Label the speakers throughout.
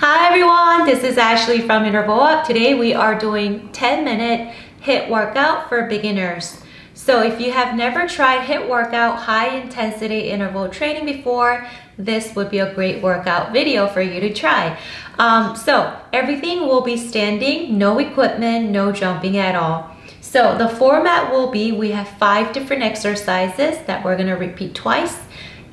Speaker 1: Hi everyone, this is Ashley from IntervalUp. Today we are doing 10-minute HIIT workout for beginners. So if you have never tried HIIT workout high intensity interval training before, this would be a great workout video for you to try. So everything will be standing, no equipment, no jumping at all. So the format will be, we have 5 different exercises that we're gonna repeat twice.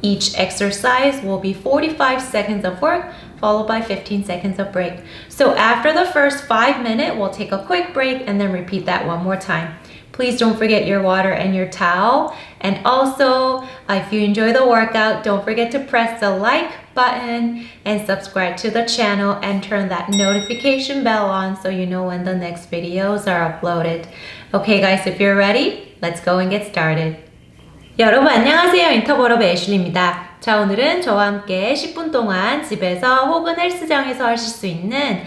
Speaker 1: Each exercise will be 45 seconds of work, followed by 15 seconds of break. So after the first 5 minutes, we'll take a quick break and then repeat that one more time. Please don't forget your water and your towel. And also, if you enjoy the workout, don't forget to press the like button and subscribe to the channel and turn that notification bell on so you know when the next videos are uploaded. Okay guys, if you're ready, let's go and get started. 여러분 안녕하세요. 인터벌업의 애슐리입니다. 자, 오늘은 저와 함께 10분 동안 집에서 혹은 헬스장에서 하실 수 있는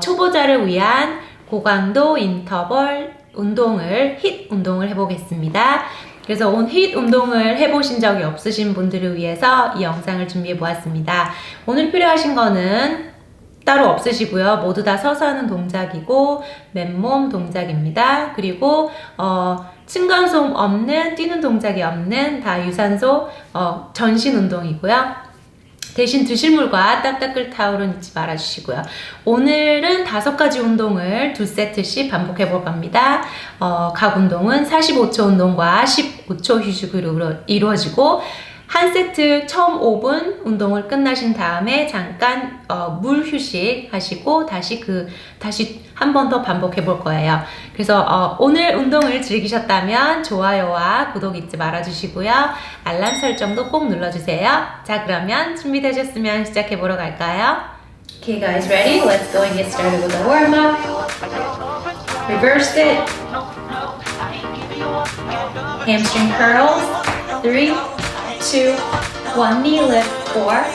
Speaker 1: 초보자를 위한 고강도 인터벌 운동을 HIIT 운동을 해보겠습니다. 그래서 HIIT 운동을 해보신 적이 없으신 분들을 위해서 이 영상을 준비해 보았습니다. 오늘 필요하신 거는 따로 없으시고요. 모두 다 서서하는 동작이고 맨몸 동작입니다. 그리고 층간소음 없는, 뛰는 동작이 없는 다 유산소 전신 운동이고요. 대신 드실 물과 딱딱할 타올은 잊지 말아주시고요. 오늘은 5가지 운동을 2세트씩 반복해 볼 겁니다. 각 운동은 45초 운동과 15초 휴식으로 이루어지고 한 세트 처음 5분 운동을 끝나신 다음에 잠깐 물 휴식 하시고 다시 한 번 더 반복해 볼 거예요. 그래서 오늘 운동을 즐기셨다면 좋아요와 구독 잊지 말아주시고요. 알람 설정도 꼭 눌러주세요. 자, 그러면 준비되셨으면 시작해 보러 갈까요? Okay guys, ready? Let's go and get started with the warm up. Reverse it. Hamstring curls. 3, 2, 1 knee lift, 4,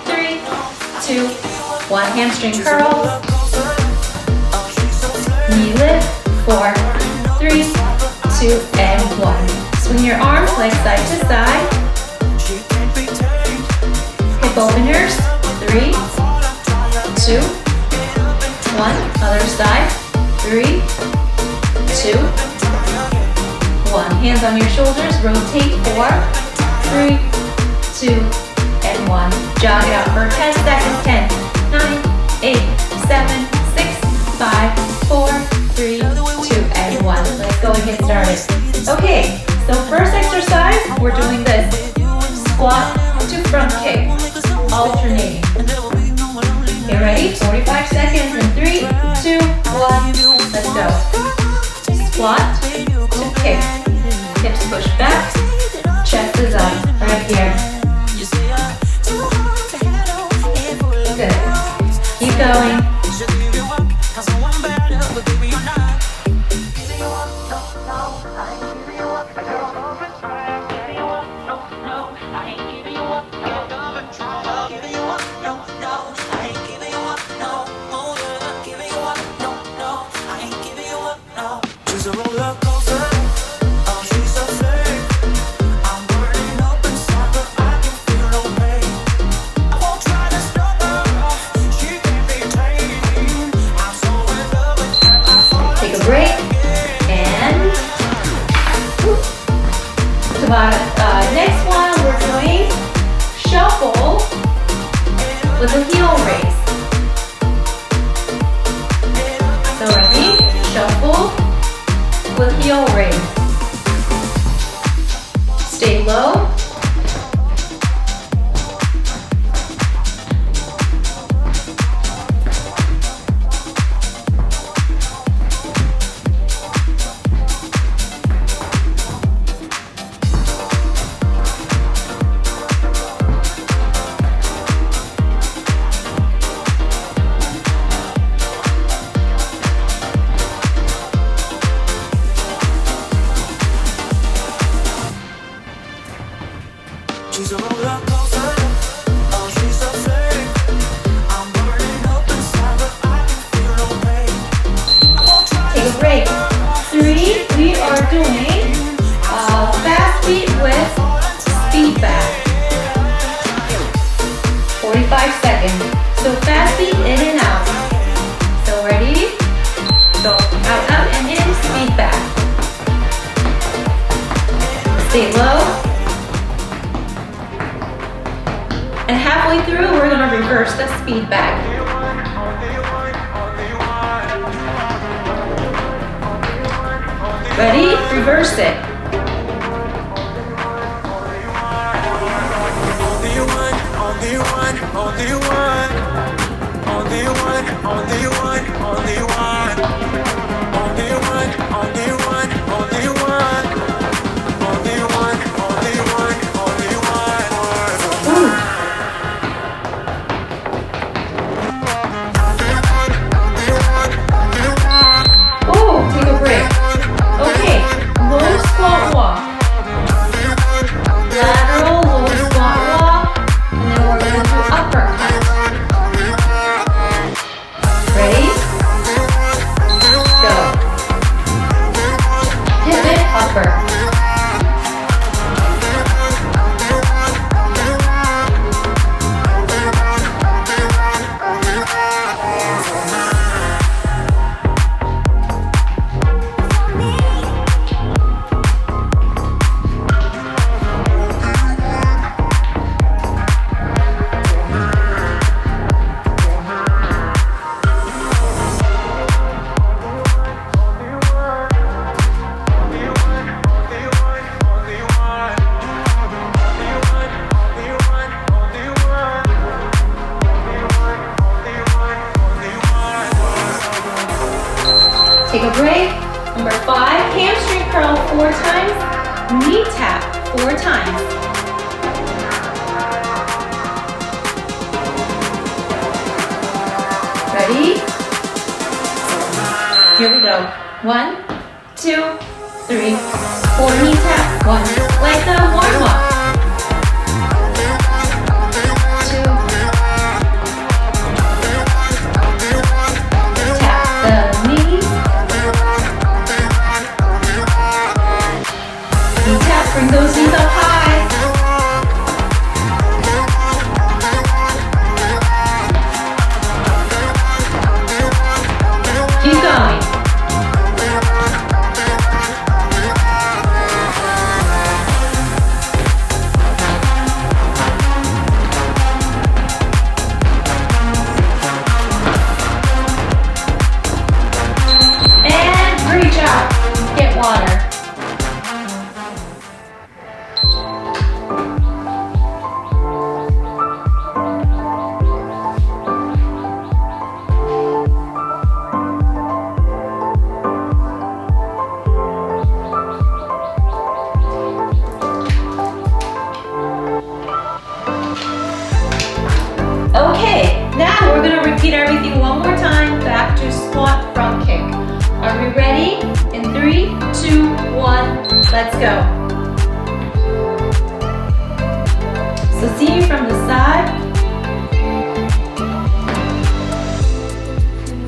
Speaker 1: 3, 2, 1 hamstring curls, knee lift, 4, 3, 2, and 1. Swing your arms like side to side. Hip openers, 3, 2, 1. Other side, 3, 2, 1. Hands on your shoulders, rotate, 4, 3, 2, and 1. Jog it out for 10 seconds. 10, 9, 8, 7, 6, 5, 4, 3, 2, and 1. Let's go and get started. Okay, so first exercise, we're doing this. Squat to front kick, alternating. Okay, ready? 45 seconds in 3, 2, 1. Let's go. Squat to kick. Hips push back. Chest is up, right here. Good. Keep going. Next one, we're doing shuffle with a heel raise. So ready? Shuffle with heel raise. Stay low. So fast beat in and out. So ready? So out, out, and in, speed back. Stay low. And halfway through, we're gonna reverse the speed back. Ready? Reverse it. Take a break. Number 5, hamstring curl 4 times, knee tap 4 times. Ready? Here we go. 1, 2, 3, 4, knee tap, 1, like the warm up. 2, tap the knees. Knee tap, bring those knees up high. Keep going. And reach out. Get water. Okay, now we're going to repeat everything one more time back to squat front kick. Are we ready? In 3, 2, 1, let's go. So see you from the side.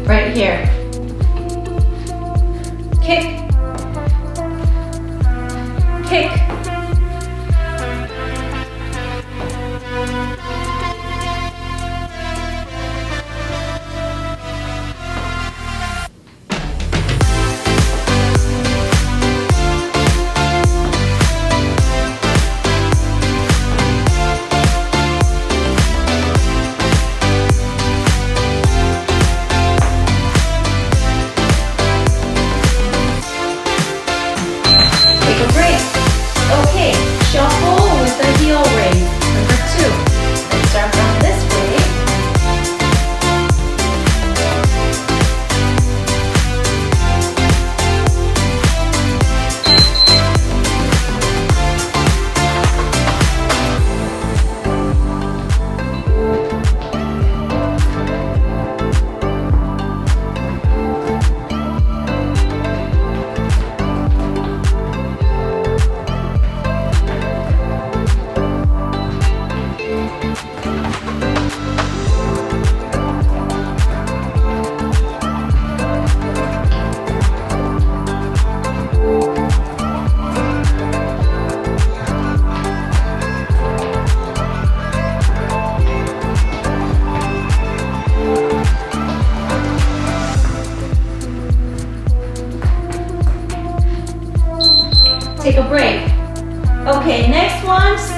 Speaker 1: Right here. Kick. Kick.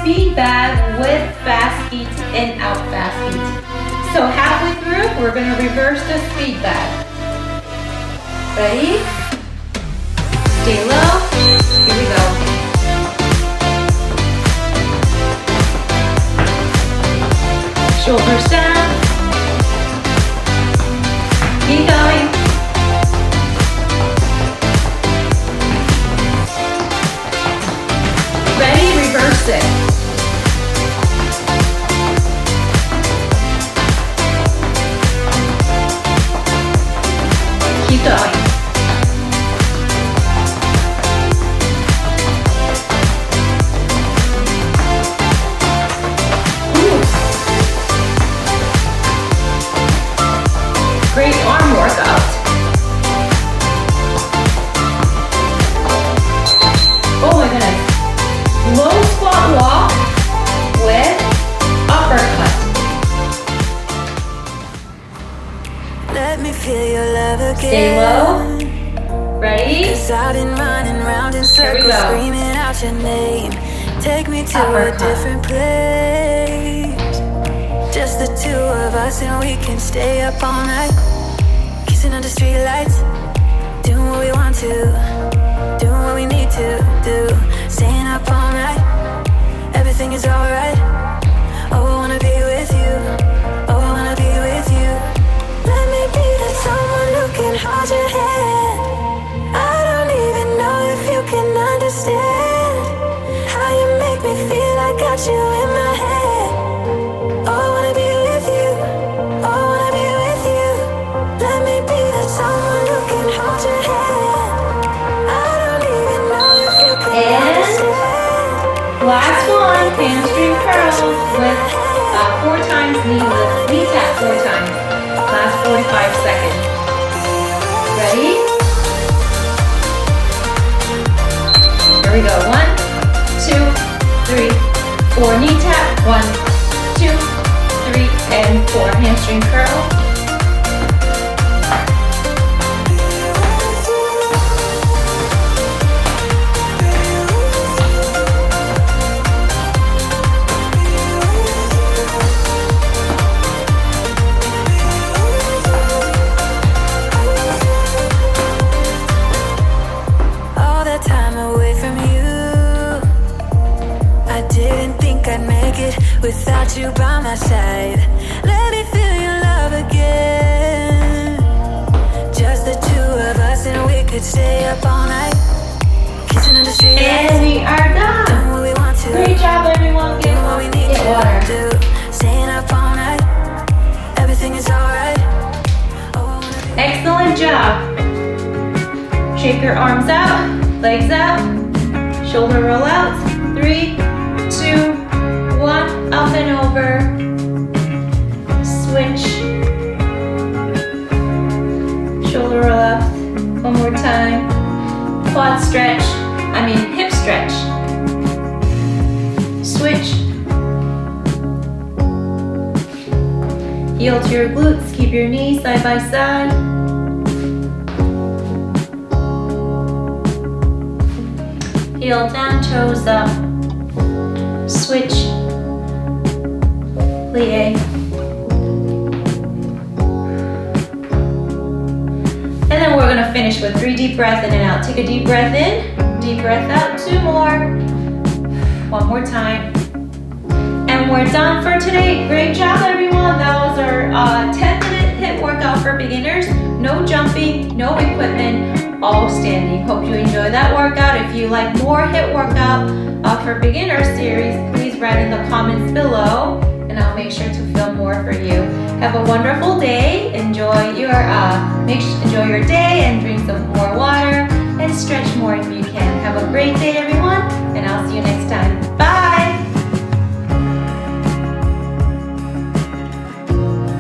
Speaker 1: feedback with fast heat and out fast heat. So halfway through, we're going to reverse the feedback. Ready? Stay low. Here we go. Shoulders down. Keep going. Ready? Reverse it. Keep going. Ooh. Great arm workout. Oh my goodness. Low squat walk with uppercut.
Speaker 2: Let me feel your love again.
Speaker 1: Stay low. Ready?
Speaker 2: 'Cause I've been running round in circles, screaming out your name. Take me to a different place. Just the two of us and we can stay up all night, kissing under street lights, doing what we want to, doing what we need to do, staying up all night. Everything is alright. Oh, I wanna be with you. Oh, I wanna be with you. Let me be the someone who can hold your hand. I don't even know if you can understand how you make me feel. I got you in my head. Oh, I wanna be with you. Oh, I wanna be with you. Let me be the someone who can hold your hand. I don't even know if you can understand.
Speaker 1: Last one, hamstring curls with 4 times knee lift, knee tap 4 times. Last 45 seconds. Ready? Here we go. 1, 2, 3, 4. Knee tap. 1, 2, 3, and 4. Hamstring curl.
Speaker 2: All that time away from you, I didn't think I'd make it without you by my side. Let me feel your love again. Just the two of us and we could stay up all night, kissing under street lights,
Speaker 1: And we are done.
Speaker 2: doing what we want to,
Speaker 1: Great job, everyone.
Speaker 2: doing what we need
Speaker 1: Get water.
Speaker 2: to do, staying up all night. Everything is alright. Oh, I wanna be
Speaker 1: Excellent job. Shake your arms out, legs out, shoulder roll out. 3, 2, 1, up and over. Switch. Shoulder roll out. One more time. Quad stretch. Hip stretch. Switch. Heel to your glutes. Keep your knees side by side. Heel down, toes up. Switch. Plie. And then we're gonna finish with 3 deep breaths in and out. Take a deep breath in, deep breath out, 2 more. One more time. And we're done for today. Great job, everyone. That was our 10-minute HIIT workout for beginners. No jumping, no equipment, all standing. Hope you enjoyed that workout. If you like more HIIT workout for beginners series, please write in the comments below, and I'll make sure to film more for you. Have a wonderful day. Enjoy your day and drink some more water and stretch more if you can. Have a great day, everyone, and I'll see you next time. Bye.